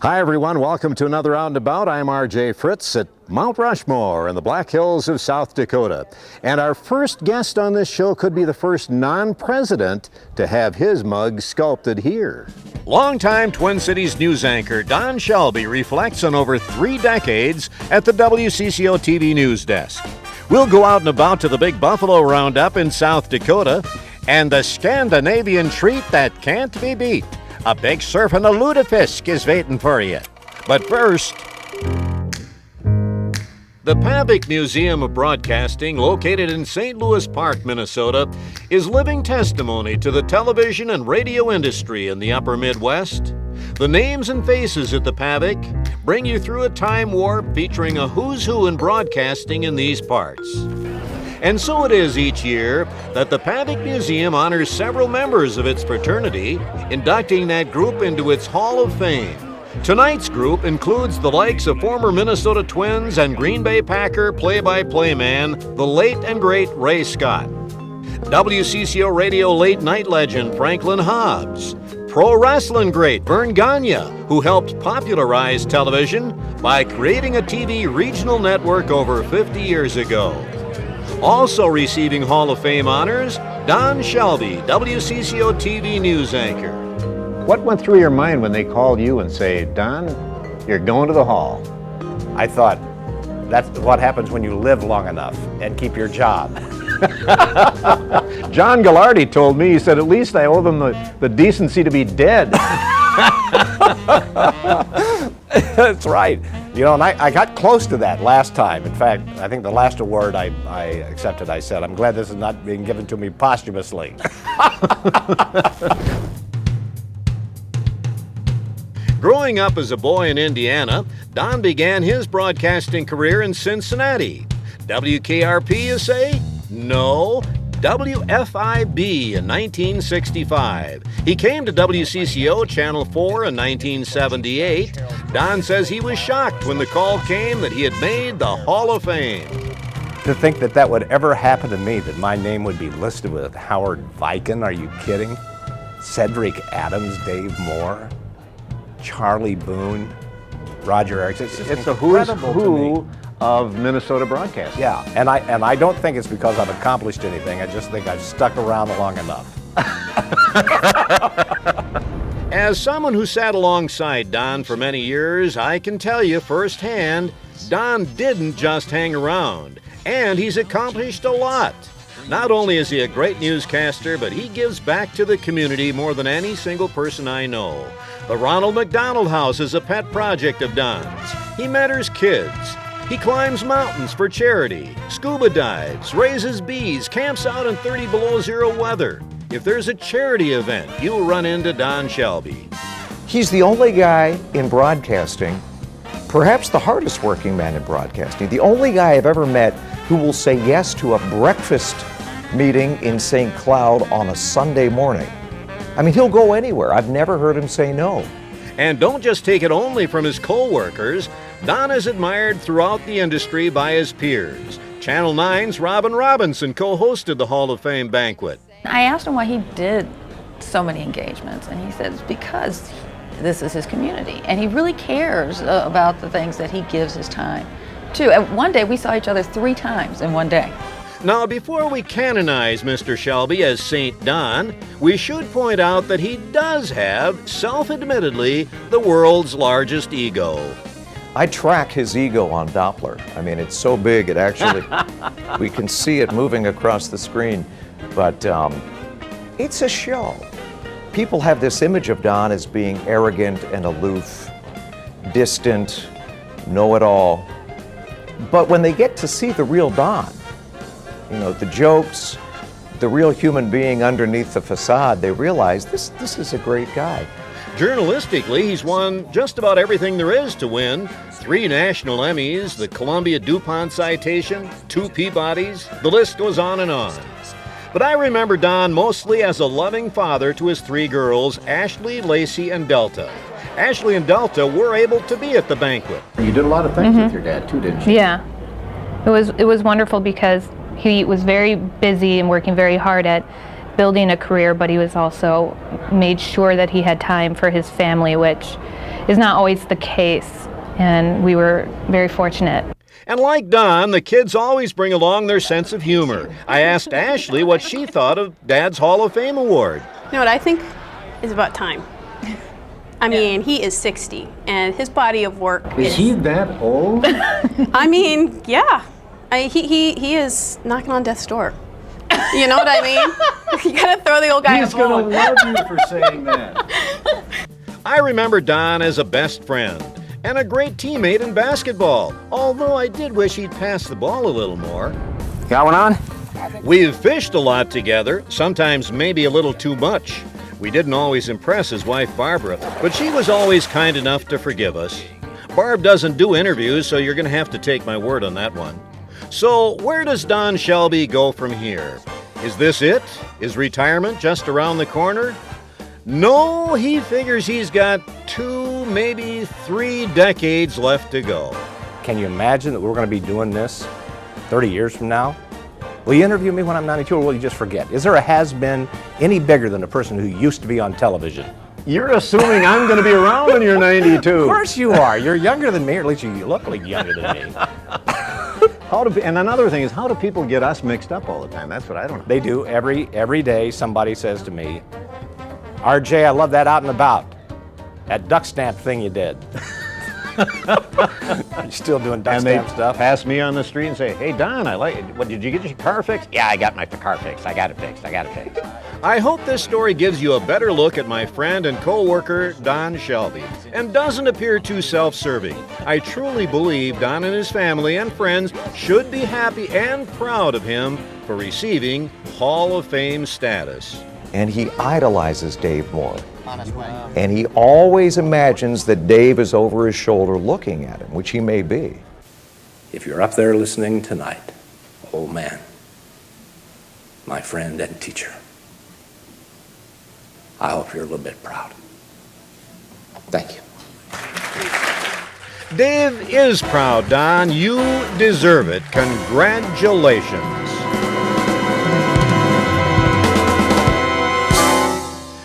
Hi everyone, welcome to another Roundabout. I'm RJ Fritz at Mount Rushmore in the Black Hills of South Dakota. And our first guest on this show could be the first non-president to have his mug sculpted here. Longtime Twin Cities news anchor Don Shelby reflects on over 3 decades at the WCCO TV news desk. We'll go out and about to the Big Buffalo Roundup in South Dakota and the Scandinavian treat that can't be beat. A big surf and a lutefisk is waiting for you. But first, the Pavic Museum of Broadcasting, located in St. Louis Park, Minnesota, is living testimony to the television and radio industry in the upper Midwest. The names and faces at the Pavic bring you through a time warp featuring a who's who in broadcasting in these parts. And so it is each year that the Pavic Museum honors several members of its fraternity, inducting that group into its Hall of Fame. Tonight's group includes the likes of former Minnesota Twins and Green Bay Packer play-by-play man, the late and great Ray Scott. WCCO radio late-night legend Franklin Hobbs. Pro wrestling great Vern Gagne, who helped popularize television by creating a TV regional network over 50 years ago. Also receiving Hall of Fame honors, Don Shelby, WCCO TV news anchor. What went through your mind when they called you and say, Don, you're going to the Hall? I thought, that's what happens when you live long enough and keep your job. John Gallardi told me, he said, at least I owe them the decency to be dead. That's right. You know, and I got close to that last time. In fact, I think the last award I accepted, I said, I'm glad this is not being given to me posthumously. Growing up as a boy in Indiana, Don began his broadcasting career in Cincinnati. WKRP, you say? No. WFIB in 1965. He came to WCCO Channel 4 in 1978. Don says he was shocked when the call came that he had made the Hall of Fame. To think that that would ever happen to me, that my name would be listed with Howard Viken, are you kidding? Cedric Adams, Dave Moore, Charlie Boone, Roger Erickson. It's the who's who of Minnesota broadcasting. Yeah, and I don't think it's because I've accomplished anything. I just think I've stuck around long enough. As someone who sat alongside Don for many years, I can tell you firsthand, Don didn't just hang around, and he's accomplished a lot. Not only is he a great newscaster, but he gives back to the community more than any single person I know. The Ronald McDonald House is a pet project of Don's. He mentors kids. He climbs mountains for charity, scuba dives, raises bees, camps out in 30 below zero weather. If there's a charity event, you'll run into Don Shelby. He's the only guy in broadcasting, perhaps the hardest working man in broadcasting, the only guy I've ever met who will say yes to a breakfast meeting in St. Cloud on a Sunday morning. I mean, he'll go anywhere. I've never heard him say no. And don't just take it only from his co-workers. Don is admired throughout the industry by his peers. Channel 9's Robin Robinson co-hosted the Hall of Fame banquet. I asked him why he did so many engagements, and he said it's because this is his community, and he really cares about the things that he gives his time to. And one day we saw each other 3 times in one day. Now, before we canonize Mr. Shelby as Saint Don, we should point out that he does have, self-admittedly, the world's largest ego. I track his ego on Doppler. I mean, it's so big, it actually, we can see it moving across the screen. But it's a show. People have this image of Don as being arrogant and aloof, distant, know-it-all. But when they get to see the real Don, you know, the jokes, the real human being underneath the facade, they realize this is a great guy. Journalistically, he's won just about everything there is to win. 3 national Emmys, the Columbia DuPont citation, 2 Peabodys, the list goes on and on. But I remember Don mostly as a loving father to his 3 girls, Ashley, Lacey, and Delta. Ashley and Delta were able to be at the banquet. You did a lot of things with your dad too, didn't you? Yeah. It was wonderful because he was very busy and working very hard at building a career, but he was also made sure that he had time for his family, which is not always the case, and we were very fortunate. And like Don, the kids always bring along their sense of humor. I asked Ashley what she thought of Dad's Hall of Fame award. You know what I think is about time. I mean, he is 60, and his body of work Is he that old? I mean, yeah. He is knocking on death's door. You know what I mean? You gotta throw the old guy a He's gonna bone. love you for saying that. I remember Don as a best friend and a great teammate in basketball, although I did wish he'd pass the ball a little more. Got one on? We've fished a lot together, sometimes maybe a little too much. We didn't always impress his wife Barbara, but she was always kind enough to forgive us. Barb doesn't do interviews, so you're going to have to take my word on that one. So where does Don Shelby go from here? Is this it? Is retirement just around the corner? No, he figures he's got 2, maybe 3 decades left to go. Can you imagine that we're going to be doing this 30 years from now? Will you interview me when I'm 92, or will you just forget? Is there a has-been any bigger than a person who used to be on television? You're assuming I'm gonna be around when you're 92. Of course you are. You're younger than me, or at least you look like younger than me. And another thing is, how do people get us mixed up all the time? That's what I don't know. They do. Every day somebody says to me, RJ, I love that out and about. That duck stamp thing you did. You still doing duck And they stamp stuff? pass me on the street and say, hey, Don, what, did you get your car fixed? Yeah, I got my car fixed. I got it fixed. I hope this story gives you a better look at my friend and co-worker, Don Shelby, and doesn't appear too self-serving. I truly believe Don and his family and friends should be happy and proud of him for receiving Hall of Fame status. And he idolizes Dave Moore. And he always imagines that Dave is over his shoulder looking at him, which he may be. If you're up there listening tonight, old man, my friend and teacher, I hope you're a little bit proud. Thank you. Dave is proud, Don. You deserve it. Congratulations.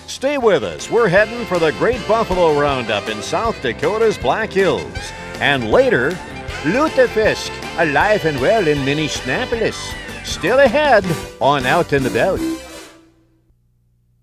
Stay with us. We're heading for the Great Buffalo Roundup in South Dakota's Black Hills. And later, Lutefisk, alive and well in Minneapolis. Still ahead on Out and About.